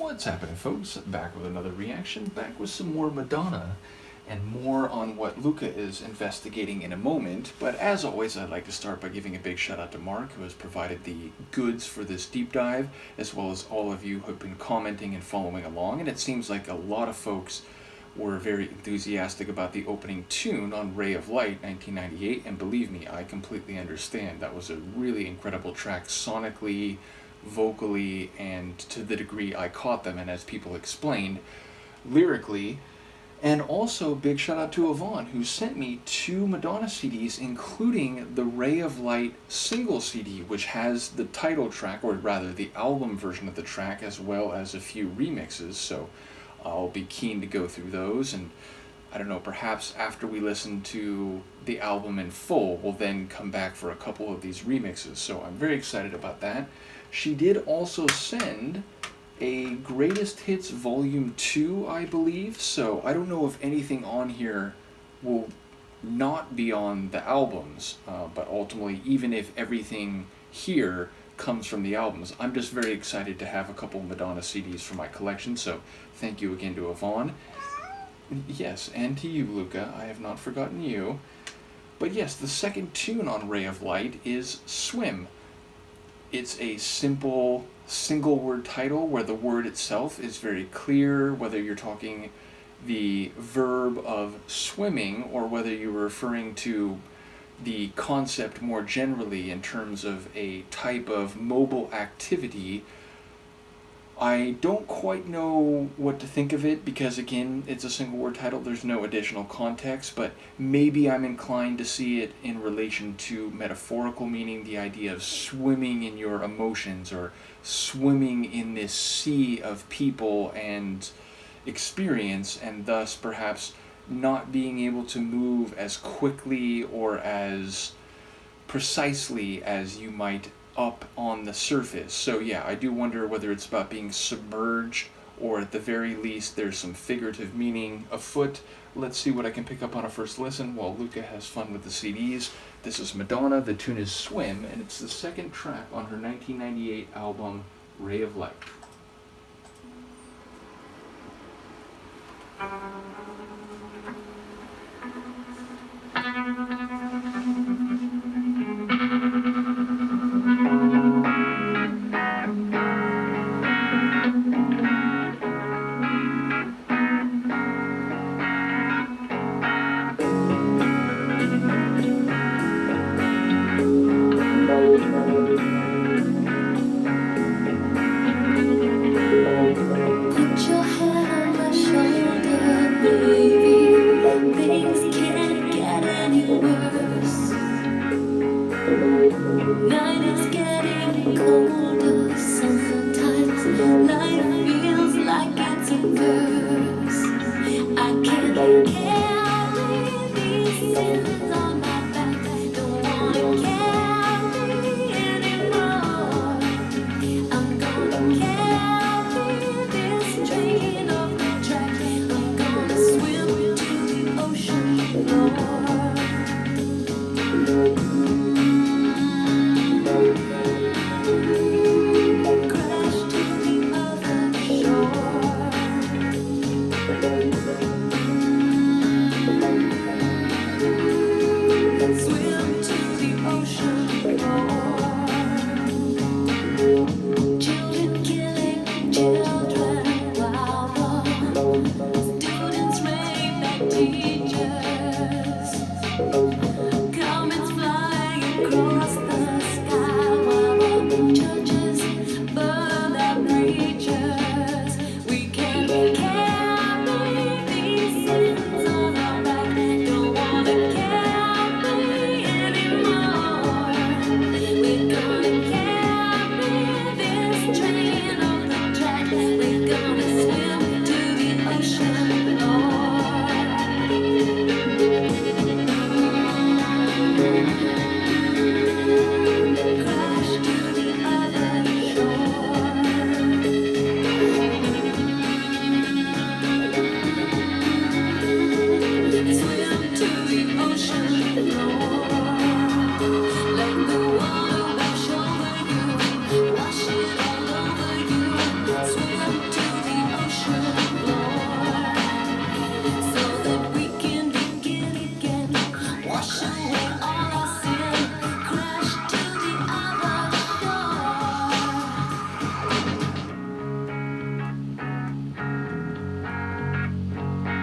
What's happening, folks? Back with another reaction, back with some more Madonna, and more on what Luca is investigating in a moment. But as always, I'd like to start by giving a big shout out to Mark, who has provided the goods for this deep dive, as well as all of you who have been commenting and following along. And it seems like a lot of folks were very enthusiastic about the opening tune on Ray of Light 1998, and believe me, I completely understand. That was a really incredible track sonically, vocally, and to the degree I caught them, and as people explained, lyrically. And also big shout out to Yvonne, who sent me 2 Madonna CDs, including the Ray of Light single CD, which has the title track, or rather the album version of the track, as well as a few remixes. So I'll be keen to go through those, and I don't know, perhaps after we listen to the album in full, we'll then come back for a couple of these remixes. So I'm very excited about that. She did also send a Greatest Hits Volume 2, I believe, so I don't know if anything on here will not be on the albums, but ultimately, even if everything here comes from the albums, I'm just very excited to have a couple Madonna CDs for my collection, so thank you again to Yvonne. Yes, and to you, Luca, I have not forgotten you. But yes, the second tune on Ray of Light is Swim. It's a simple single word title where the word itself is very clear, whether you're talking the verb of swimming or whether you're referring to the concept more generally in terms of a type of mobile activity. I don't quite know what to think of it because, again, it's a single word title. There's no additional context, but maybe I'm inclined to see it in relation to metaphorical meaning, the idea of swimming in your emotions or swimming in this sea of people and experience, and thus perhaps not being able to move as quickly or as precisely as you might up on the surface. So yeah, I do wonder whether it's about being submerged or at the very least there's some figurative meaning afoot. Let's see what I can pick up on a first listen while Luca has fun with the CDs. This is Madonna, the tune is Swim, and it's the second track on her 1998 album Ray of Light. Night is getting colder, sometimes life feels like it's a curse. I can't carry these sins on my back, don't wanna carry anymore. I'm gonna carry this train off the track, I'm gonna swim to the ocean floor.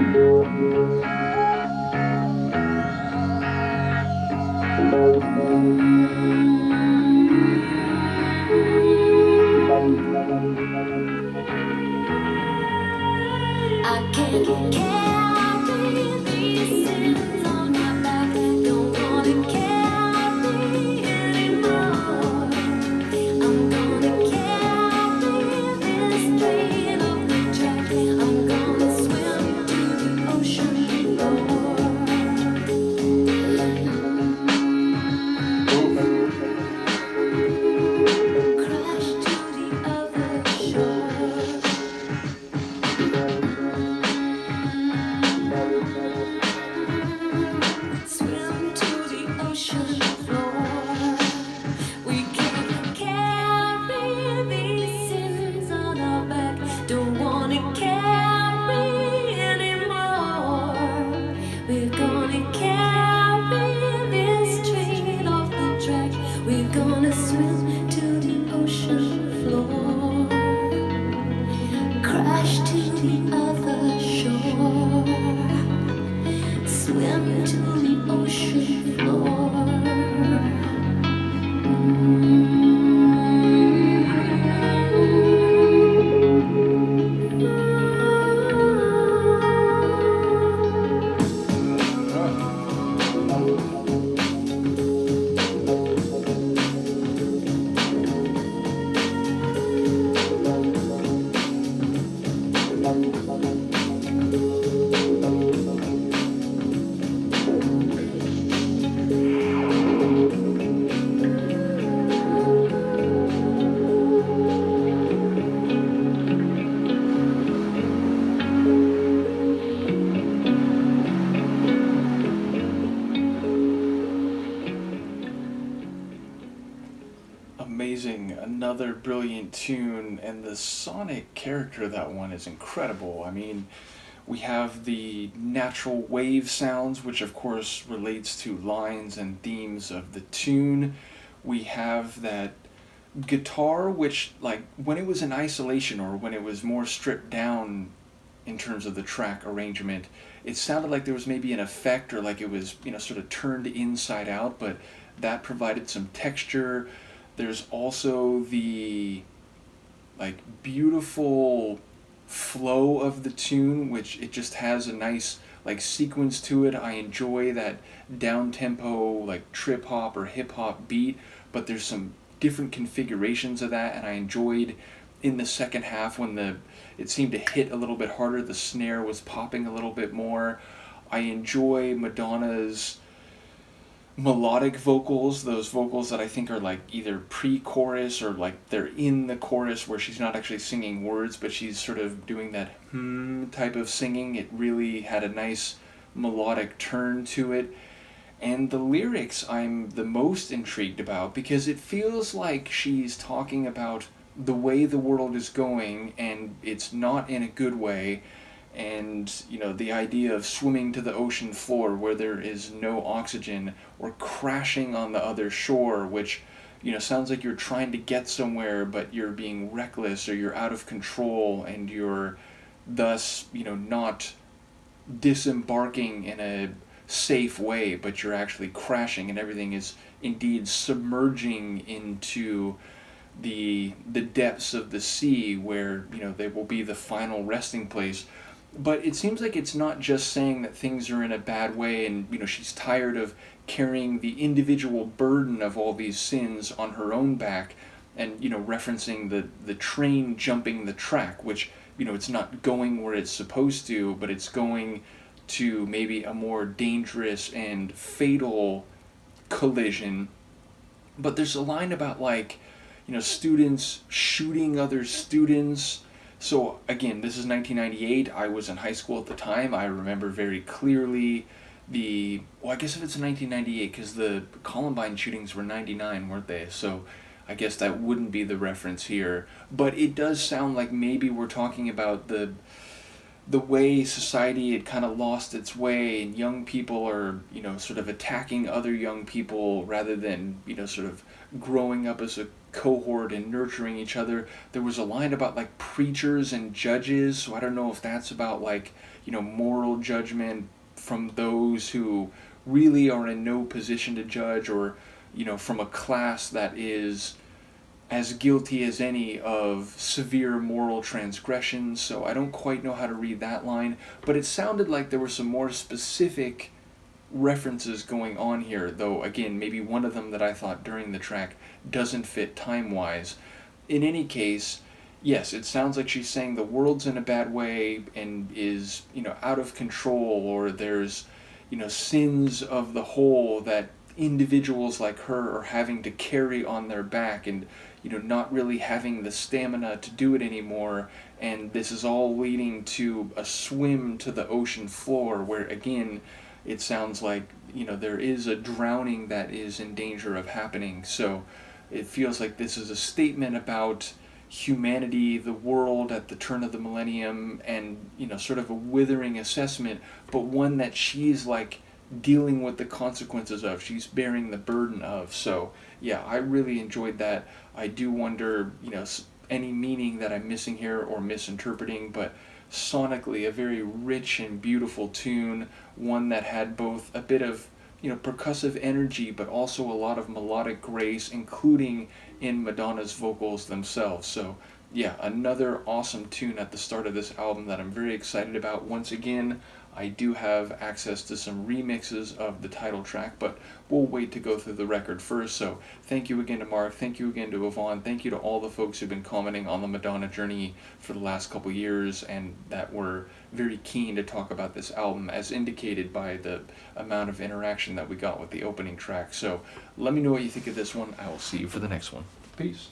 I can't carry these sins on my back. Don't wanna carry anymore. I'm gonna carry this train off the track. I'm gonna swim to the ocean floor. Crash to the other shore. Swim to the ocean floor. We can't carry these sins on our back. Don't wanna carry anymore. We're gonna carry this train off the track. We're gonna swim to the ocean floor. Crash to the other shore. Swim to the ocean floor. Amazing, another brilliant tune, and the sonic character of that one is incredible. I mean, we have the natural wave sounds, which of course relates to lines and themes of the tune. We have that guitar, which, like, when it was in isolation or when it was more stripped down in terms of the track arrangement, it sounded like there was maybe an effect or like it was, sort of turned inside out, but that provided some texture. There's also the, like, beautiful flow of the tune, which it just has a nice, like, sequence to it. I enjoy that down tempo, like, trip hop or hip hop beat, but there's some different configurations of that, and I enjoyed in the second half when it seemed to hit a little bit harder, the snare was popping a little bit more. I enjoy Madonna's melodic vocals, those vocals that I think are like either pre-chorus or like they're in the chorus where she's not actually singing words, but she's sort of doing that type of singing. It really had a nice melodic turn to it. And the lyrics I'm the most intrigued about because it feels like she's talking about the way the world is going and it's not in a good way. And, the idea of swimming to the ocean floor where there is no oxygen or crashing on the other shore, which, sounds like you're trying to get somewhere, but you're being reckless or you're out of control and you're thus, not disembarking in a safe way, but you're actually crashing and everything is indeed submerging into the depths of the sea where, they will be the final resting place. But it seems like it's not just saying that things are in a bad way and, she's tired of carrying the individual burden of all these sins on her own back and, referencing the train jumping the track, which, it's not going where it's supposed to, but it's going to maybe a more dangerous and fatal collision. But there's a line about, like, students shooting other students. So again, this is 1998. I was in high school at the time. I remember very clearly I guess if it's 1998, because the Columbine shootings were 99, weren't they? So I guess that wouldn't be the reference here. But it does sound like maybe we're talking about the way society had kind of lost its way, and young people are, sort of attacking other young people rather than, sort of growing up as a cohort and nurturing each other. There was a line about like preachers and judges, so I don't know if that's about like, moral judgment from those who really are in no position to judge, or, from a class that is as guilty as any of severe moral transgressions. So I don't quite know how to read that line, but it sounded like there were some more specific references going on here, though again, maybe one of them that I thought during the track doesn't fit time-wise. In any case, yes, it sounds like she's saying the world's in a bad way and is, out of control, or there's, sins of the whole that individuals like her are having to carry on their back, and, not really having the stamina to do it anymore. And this is all leading to a swim to the ocean floor, where again, it sounds like, there is a drowning that is in danger of happening. So it feels like this is a statement about humanity, the world at the turn of the millennium, and, sort of a withering assessment, but one that she's like dealing with the consequences of, she's bearing the burden of. So yeah, I really enjoyed that. I do wonder, any meaning that I'm missing here or misinterpreting, but sonically a very rich and beautiful tune, one that had both a bit of, percussive energy, but also a lot of melodic grace, including in Madonna's vocals themselves. So yeah, another awesome tune at the start of this album that I'm very excited about. Once again, I do have access to some remixes of the title track, but we'll wait to go through the record first. So thank you again to Mark, thank you again to Yvonne, thank you to all the folks who've been commenting on the Madonna journey for the last couple years, and that were very keen to talk about this album, as indicated by the amount of interaction that we got with the opening track. So let me know what you think of this one. I will see you for the next one. Peace.